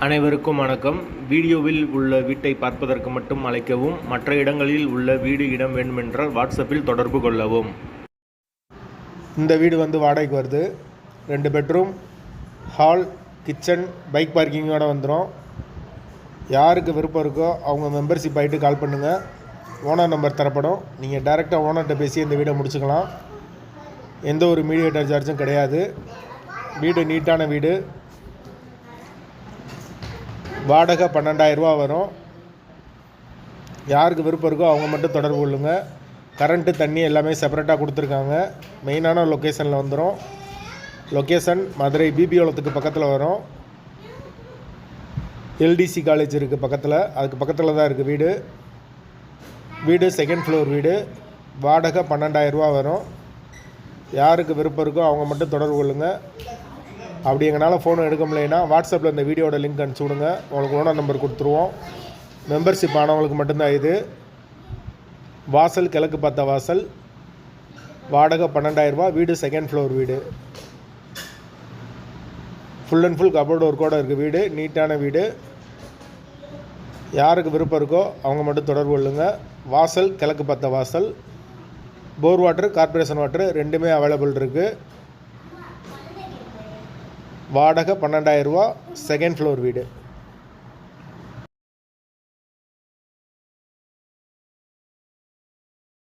அனைவருக்கும் வணக்கம். வீடியோவில் உள்ள வீட்டை பார்ப்பதற்கு மட்டும் அழைக்கவும். மற்ற இடங்களில் உள்ள வீடு இடம் வேண்டுமென்றால் வாட்ஸ்அப்பில் தொடர்பு கொள்ளவும். இந்த வீடு வாடகைக்கு வருது. 2 பெட்ரூம், ஹால், கிச்சன், பைக் பார்க்கிங்கோடு வந்துடும். யாருக்கு விருப்பம் இருக்கோ அவங்க மெம்பர்ஷிப் ஆகிட்டு கால் பண்ணுங்கள். ஓனர் நம்பர் தரப்படும். நீங்கள் டைரெக்டாக ஓனர்கிட்ட பேசி இந்த வீடை முடிச்சுக்கலாம். எந்த ஒரு மீடியேட்டர் சார்ஜும் கிடையாது. வீடு நீட்டான வீடு. வாடகை 12,000 ரூபா வரும். யாருக்கு விருப்பம் இருக்கோ அவங்க மட்டும் தொடர்பு கொள்ளுங்கள். கரண்ட்டு, தண்ணி எல்லாமே செப்பரேட்டாக கொடுத்துருக்காங்க. மெயினான லொக்கேஷனில் வந்துடும். லொக்கேஷன் மதுரை பிபிஓலத்துக்கு பக்கத்தில் வரும். எல்டிசி காலேஜ் இருக்குது பக்கத்தில். அதுக்கு பக்கத்தில் தான் இருக்குது வீடு. வீடு 2nd ஃப்ளோர் வீடு. வாடகை 12,000 ரூபா வரும். யாருக்கு விருப்பம் இருக்கோ அவங்க மட்டும் தொடர்பு கொள்ளுங்கள். அப்படி எங்களால் ஃபோன் எடுக்க முடியலைன்னா வாட்ஸ்அப்பில் இந்த வீடியோட லிங்க் அனுப்பிச்சி விடுங்க. உங்களுக்கு ஓனர் நம்பர் கொடுத்துருவோம். மெம்பர்ஷிப் ஆனவங்களுக்கு மட்டும்தான் இது. வாசல் கிழக்கு பார்த்த வாசல். வாடகை 12,000 ரூபா. வீடு 2nd ஃப்ளோர் வீடு. ஃபுல் அண்ட் ஃபுல் கபோர்டு ஒர்க்கோடு இருக்குது வீடு. நீட்டான வீடு. யாருக்கு விருப்பம் இருக்கோ அவங்க மட்டும் தொடர்பு கொள்ளுங்கள். வாசல் கிழக்கு பார்த்த வாசல். போர் வாட்டர், கார்பரேஷன் வாட்டர் ரெண்டுமே அவைலபிள் இருக்குது. வாடகை 12,000 ரூபா. 2nd ஃப்ளோர் வீடு.